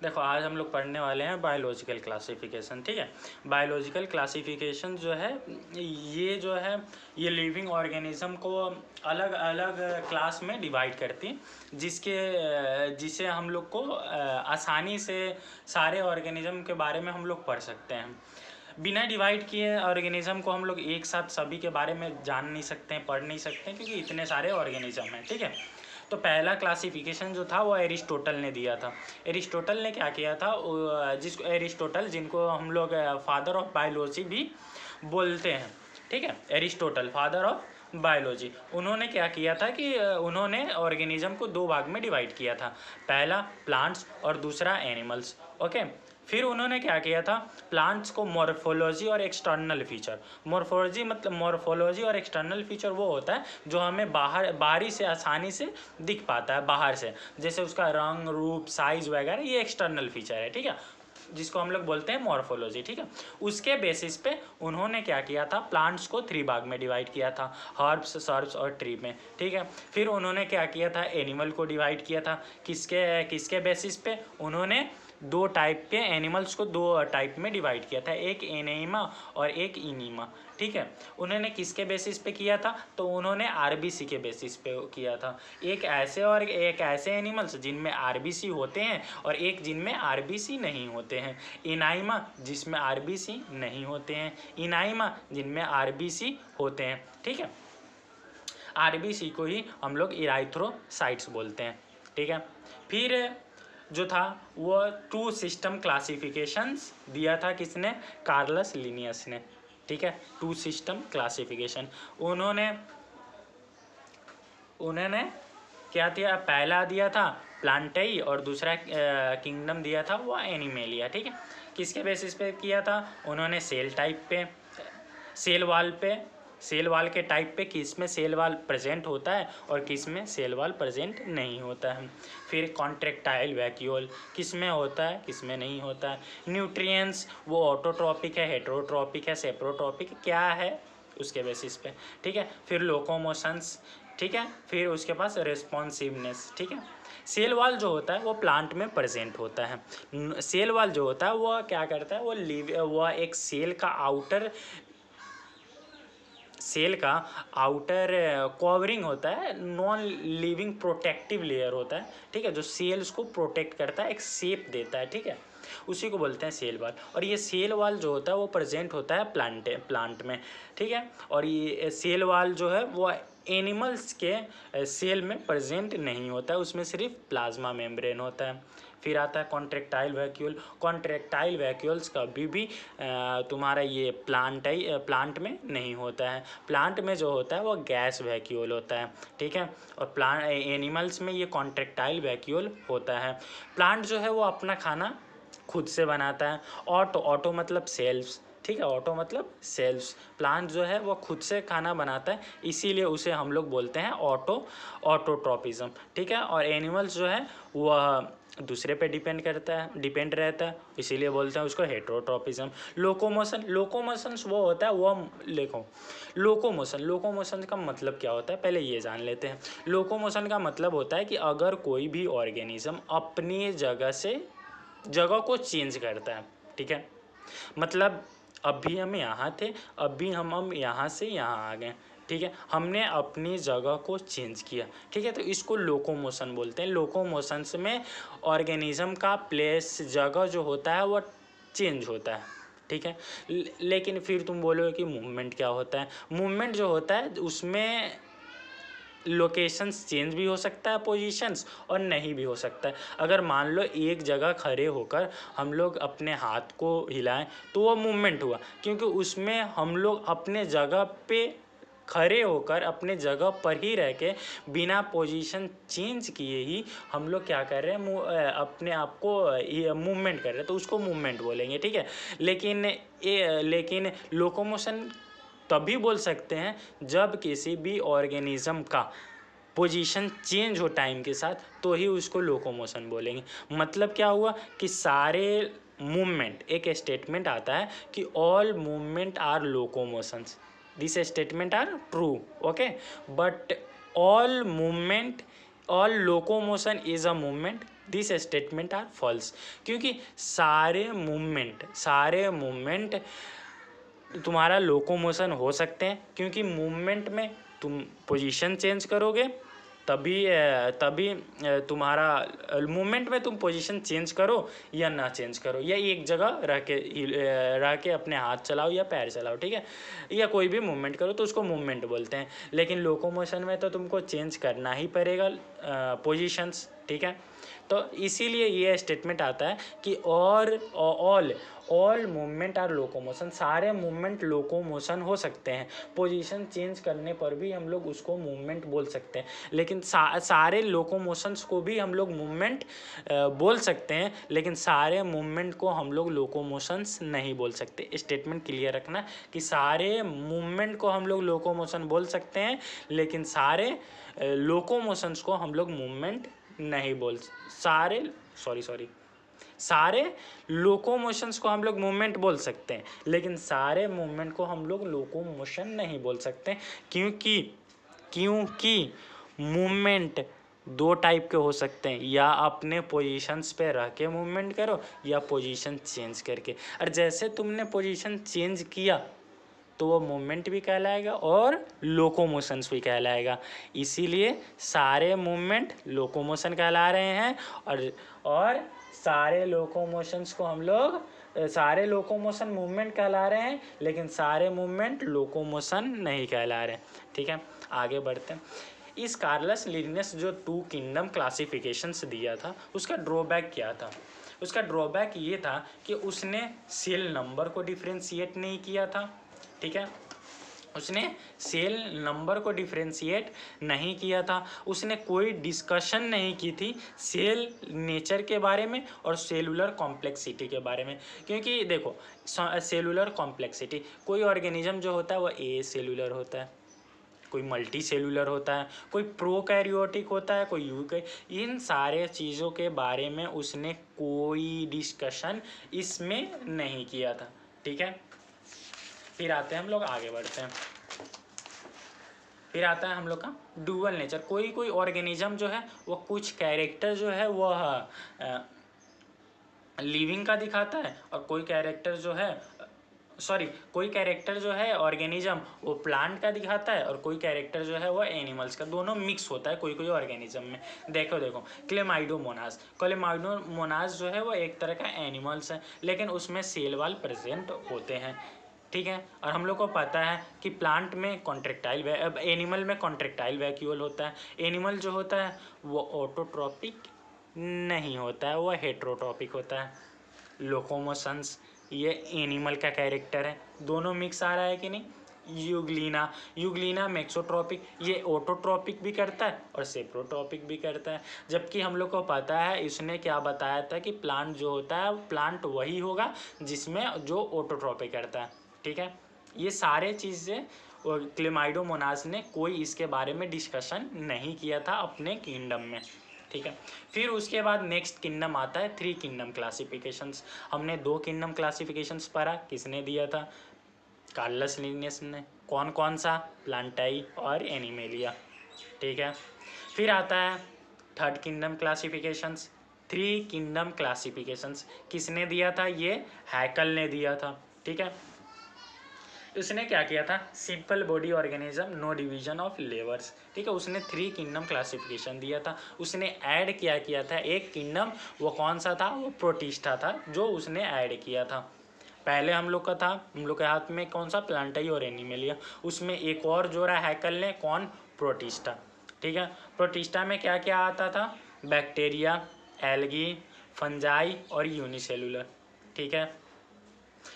देखो आज हम लोग पढ़ने वाले हैं बायोलॉजिकल क्लासिफिकेशन। ठीक है, बायोलॉजिकल क्लासिफिकेशन जो है ये लिविंग ऑर्गेनिज्म को अलग अलग क्लास में डिवाइड करती है, जिसे हम लोग को आसानी से सारे ऑर्गेनिज्म के बारे में हम लोग पढ़ सकते हैं। बिना डिवाइड किए ऑर्गेनिज्म को हम लोग एक साथ सभी के बारे में जान नहीं सकते हैं, पढ़ नहीं सकते हैं, क्योंकि इतने सारे ऑर्गेनिज्म हैं। ठीक है, तो पहला क्लासिफिकेशन जो था वो एरिस्टोटल ने दिया था। एरिस्टोटल ने क्या किया था, जिनको हम लोग फादर ऑफ बायोलॉजी भी बोलते हैं। ठीक है, एरिस्टोटल फादर ऑफ बायोलॉजी, उन्होंने क्या किया था कि उन्होंने ऑर्गेनिज्म को दो भाग में डिवाइड किया था, पहला प्लांट्स और दूसरा एनिमल्स। ओके, फिर उन्होंने क्या किया था, प्लांट्स को मॉर्फोलॉजी और एक्सटर्नल फीचर। मॉर्फोलॉजी और एक्सटर्नल फीचर वो होता है जो हमें बाहरी से आसानी से दिख पाता है, बाहर से, जैसे उसका रंग, रूप, साइज वगैरह, ये एक्सटर्नल फीचर है। ठीक है, जिसको हम लोग बोलते हैं मॉर्फोलॉजी। ठीक है, उसके बेसिस पे उन्होंने क्या किया था, प्लांट्स को 3 भाग में डिवाइड किया था, हर्ब्स, सर्ब्स और ट्री में। ठीक है, फिर उन्होंने क्या किया था, एनिमल को डिवाइड किया था। किसके बेसिस पे, उन्होंने दो टाइप के एनिमल्स को दो टाइप में डिवाइड किया था, एक एनीमा और एक इनीमा। ठीक है, उन्होंने किसके बेसिस पे किया था, तो उन्होंने आरबीसी के बेसिस पे किया था। एक ऐसे एनिमल्स जिनमें आरबीसी होते हैं और एक जिनमें आरबीसी नहीं होते हैं। इनाइमा जिसमें आरबीसी नहीं होते हैं, इनाइमा जिनमें आरबीसी होते हैं। ठीक है, आरबीसी को ही हम लोग इराइथ्रोसाइट्स बोलते हैं। ठीक है, फिर जो था वो 2 सिस्टम क्लासिफिकेशंस दिया था, किसने, कार्लस लिनियस ने। ठीक है, 2 सिस्टम क्लासिफिकेशन उन्होंने क्या दिया, पहला दिया था प्लांटाई और दूसरा किंगडम दिया था वो एनिमेलिया। ठीक है, किसके बेसिस पे किया था, उन्होंने सेल वाल के टाइप पे, किस में सेल वाल प्रेजेंट होता है और किस में सेल वाल प्रेजेंट नहीं होता है। फिर कॉन्ट्रैक्टाइल वैक्यूल, किस में होता है, किस में नहीं होता है। न्यूट्रिएंट्स, वो ऑटोट्रॉपिक है, हेटेरोट्रॉपिक है, सेप्रोट्रॉपिक क्या है, उसके बेसिस पे। ठीक है, फिर लोकोमोशंस। ठीक है, फिर उसके पास रेस्पॉन्सिवनेस। ठीक है, सेल वाल जो होता है वो प्लांट में प्रेजेंट होता है। सेल वाल जो होता है वो क्या करता है, वो एक सेल का आउटर कवरिंग होता है, नॉन लिविंग प्रोटेक्टिव लेयर होता है। ठीक है, जो सेल्स को प्रोटेक्ट करता है, एक शेप देता है। ठीक है, उसी को बोलते हैं सेल वाल। और ये सेल वाल जो होता है वो प्रेजेंट होता है प्लांट में। ठीक है, और ये सेल वाल जो है वो एनिमल्स के सेल में प्रेजेंट नहीं होता है, उसमें सिर्फ प्लाज्मा मेम्ब्रेन होता है। फिर आता है कॉन्ट्रैक्टाइल वैक्यूल। कॉन्ट्रैक्टाइल वैक्यूल्स कभी भी तुम्हारा ये प्लांट में नहीं होता है। प्लांट में जो होता है वो गैस वैक्यूल होता है। ठीक है, और एनिमल्स में ये कॉन्ट्रैक्टाइल वैक्यूल होता है। प्लांट जो है वो अपना खाना खुद से बनाता है। ऑटो मतलब सेल्स। ठीक है, ऑटो मतलब सेल्स। प्लांट जो है वो खुद से खाना बनाता है, इसीलिए उसे हम लोग बोलते हैं ऑटोट्रॉपिज्म। ठीक है, और एनिमल्स जो है वह दूसरे पे डिपेंड रहता है, इसीलिए बोलते हैं उसको हेटेरोट्रॉपिज्म। लोकोमोशंस वो होता है, वो देखो, लोकोमोशन का मतलब क्या होता है पहले ये जान लेते हैं। लोकोमोशन का मतलब होता है कि अगर कोई भी ऑर्गेनिज्म अपनी जगह को चेंज करता है। ठीक है, मतलब अभी हम यहाँ थे, अभी हम यहाँ से यहाँ आ गए। ठीक है, हमने अपनी जगह को चेंज किया। ठीक है, तो इसको लोकोमोशन बोलते हैं। लोकोमोशंस में ऑर्गेनिज्म का प्लेस, जगह जो होता है वो चेंज होता है। ठीक है, लेकिन फिर तुम बोलोगे कि मूवमेंट क्या होता है। मूवमेंट जो होता है उसमें लोकेशंस चेंज भी हो सकता है, पोजीशंस, और नहीं भी हो सकता है। अगर मान लो एक जगह खड़े होकर हम लोग अपने हाथ को हिलाएं तो वो मूवमेंट हुआ, क्योंकि उसमें हम लोग अपने जगह पे खड़े होकर अपने जगह पर ही रह के बिना पोजीशन चेंज किए ही हम लोग क्या कर रहे हैं, अपने आप को मूवमेंट कर रहे हैं, तो उसको मूवमेंट बोलेंगे। ठीक है, लेकिन लोकोमोशन तभी बोल सकते हैं जब किसी भी ऑर्गेनिज्म का पोजीशन चेंज हो टाइम के साथ, तो ही उसको लोकोमोशन बोलेंगे। मतलब क्या हुआ कि सारे मूवमेंट, एक स्टेटमेंट आता है कि all movement are locomotions, this statement are true. Okay, but all movement all locomotion is a movement, this statement are false. क्योंकि सारे मूवमेंट तुम्हारा लोकोमोशन हो सकते हैं, क्योंकि मूवमेंट में तुम पोजीशन चेंज करोगे तभी तुम्हारा मूवमेंट में तुम पोजीशन चेंज करो या ना चेंज करो, या एक जगह रह के अपने हाथ चलाओ या पैर चलाओ, ठीक है, या कोई भी मूवमेंट करो तो उसको मूवमेंट बोलते हैं। लेकिन लोकोमोशन में तो तुमको चेंज करना ही पड़ेगा पोजीशंस, ठीक है। तो इसीलिए ये स्टेटमेंट आता है कि ऑल मूवमेंट आर लोकोमोशन, सारे मूवमेंट लोकोमोशन हो सकते हैं, पोजीशन चेंज करने पर भी हम लोग उसको मूवमेंट बोल सकते हैं। लेकिन सारे लोकोमोशंस को भी हम लोग मूवमेंट बोल सकते हैं, लेकिन सारे मूवमेंट को हम लोग लोकोमोशंस नहीं बोल सकते। स्टेटमेंट क्लियर रखना कि सारे मूवमेंट को हम लोग लोकोमोशन बोल सकते हैं, लेकिन सारे लोकोमोशंस को हम लोग मूवमेंट नहीं सारे लोकोमोशंस को हम लोग मूवमेंट बोल सकते हैं, लेकिन सारे मूवमेंट को हम लोग लोकोमोशन नहीं बोल सकते, क्योंकि मूवमेंट दो टाइप के हो सकते हैं, या अपने पोजीशंस पे रह के मूवमेंट करो या पोजीशन चेंज करके। और जैसे तुमने पोजीशन चेंज किया तो वो मूवमेंट भी कहलाएगा और लोकोमोशंस भी कहलाएगा। इसीलिए सारे मूवमेंट लोकोमोशन कहला रहे हैं, और सारे लोकोमोशंस को हम लोग सारे लोकोमोशन मूवमेंट कहला रहे हैं, लेकिन सारे मूवमेंट लोकोमोशन नहीं कहला रहे हैं, ठीक है। आगे बढ़ते हैं। इस कार्लस लिनियस जो 2 किंगडम क्लासिफिकेशंस दिया था, उसका ड्रॉबैक क्या था? उसका ड्रॉबैक ये था कि उसने सेल नंबर को डिफ्रेंशिएट नहीं किया था, ठीक है। उसने सेल नंबर को डिफ्रेंशिएट नहीं किया था, उसने कोई डिस्कशन नहीं की थी सेल नेचर के बारे में और सेलुलर कॉम्प्लेक्सिटी के बारे में। क्योंकि देखो, सेलुलर कॉम्प्लेक्सिटी, कोई ऑर्गेनिज्म जो होता है वह ए सेलुलर होता है, कोई मल्टी सेलुलर होता है, कोई प्रोकैरियोटिक होता है, कोई इन सारे चीज़ों के बारे में उसने कोई डिस्कशन इसमें नहीं किया था, ठीक है। फिर आते हैं हम लोग आगे बढ़ते हैं। फिर आता है हम लोग का डुअल नेचर। कोई ऑर्गेनिज्म जो है वो कुछ कैरेक्टर जो है वह लिविंग का दिखाता है, और कोई कैरेक्टर जो है ऑर्गेनिज्म वो प्लांट का दिखाता है, और कोई कैरेक्टर जो है वो एनिमल्स का, दोनों मिक्स होता है कोई ऑर्गेनिज्म में। देखो क्लेमाइडोमोनास जो है वो एक तरह का एनिमल्स है, लेकिन उसमें सेल वाल प्रेजेंट होते हैं, ठीक है। और हम लोग को पता है कि प्लांट में एनिमल में कॉन्ट्रेक्टाइल वैक्यूल होता है। एनिमल जो होता है वो ऑटोट्रॉपिक नहीं होता है, वो हेट्रोट्रॉपिक होता है। लोकोमोशंस ये एनिमल का कैरेक्टर है, दोनों मिक्स आ रहा है कि नहीं। यूग्लिना मेक्सोट्रॉपिक, ये ऑटोट्रॉपिक भी करता है और सेप्रोट्रॉपिक भी करता है। जबकि हम लोग को पता है इसने क्या बताया था कि प्लांट जो होता है प्लांट वही होगा जिसमें जो ऑटोट्रॉपिक करता है, ठीक है। ये सारे चीज़ें क्लेमाइडोमोनास ने कोई इसके बारे में डिस्कशन नहीं किया था अपने किंगडम में, ठीक है। फिर उसके बाद नेक्स्ट किंगडम आता है 3 किंगडम क्लासिफिकेशंस। हमने 2 किंगडम क्लासिफिकेशंस पढ़ा, किसने दिया था? कार्लस लिनियस ने। कौन कौन सा? प्लांटाई और एनिमेलिया, ठीक है। फिर आता है 3rd kingdom classifications. 3 kingdom classifications किसने दिया था? ये हैकल ने दिया था, ठीक है। उसने क्या किया था? Simple body organism, no division of labours, ठीक है। उसने 3 किंगडम क्लासिफिकेशन दिया था। उसने ऐड क्या किया था? एक किंगडम, वो कौन सा था? वो प्रोटिस्टा था, जो उसने ऐड किया था। पहले हम लोग के हाथ में कौन सा? प्लांटाई और एनिमेलिया। उसमें एक और जोड़ा हैकल ने, कौन? प्रोटिस्टा, ठीक है। प्रोटिस्टा में क्या क्या आता था? बैक्टीरिया, एल्गी, फंजाई और यूनिसेलुलर, ठीक है।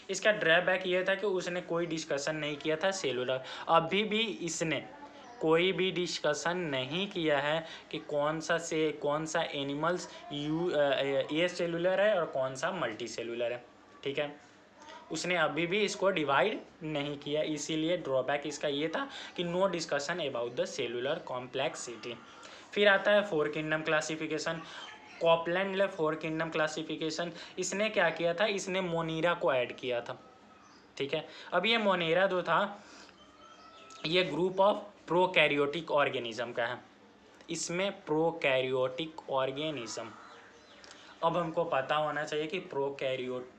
इसका ड्रॉबैक ये था कि उसने कोई डिस्कशन नहीं किया था सेलुलर। अभी भी इसने कोई भी डिस्कशन नहीं किया है कि कौन सा एनिमल्स ए सेलुलर है और कौन सा मल्टी सेलुलर है, ठीक है। उसने अभी भी इसको डिवाइड नहीं किया, इसीलिए ड्रॉबैक इसका ये था कि no discussion about the cellular complexity. फिर आता है 4 किंगडम क्लासिफिकेशन। कॉपलैंड ने 4 किंगडम क्लासिफिकेशन, इसने क्या किया था? इसने मोनीरा को ऐड किया था, ठीक है। अब ये मोनेरा जो था ये ग्रुप ऑफ प्रोकैरियोटिक ऑर्गेनिज्म का है, इसमें प्रोकैरियोटिक ऑर्गेनिज्म। अब हमको पता होना चाहिए कि प्रोकैरियोट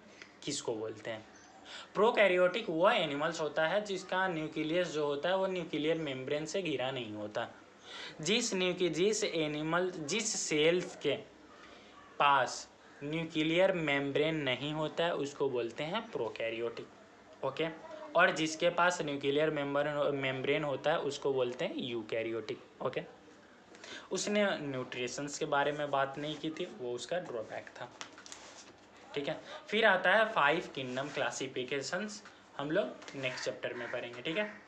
किसको बोलते हैं। प्रोकैरियोटिक वो एनिमल्स होता है जिसका न्यूक्लियस जो होता है वो न्यूक्लियर मेम्ब्रेन से घिरा नहीं होता। जिस सेल्स के पास न्यूक्लियर मेम्ब्रेन नहीं होता है उसको बोलते हैं प्रोकैरियोटिक। ओके, और जिसके पास न्यूक्लियर मेम्ब्रेन होता है उसको बोलते हैं यूकैरियोटिक। ओके, उसने न्यूट्रिशंस के बारे में बात नहीं की थी, वो उसका ड्रॉबैक था। ठीक है, फिर आता है 5 किंगडम क्लासिफिकेशंस, हम लोग नेक्स्ट चैप्टर में पढ़ेंगे। ठीक है।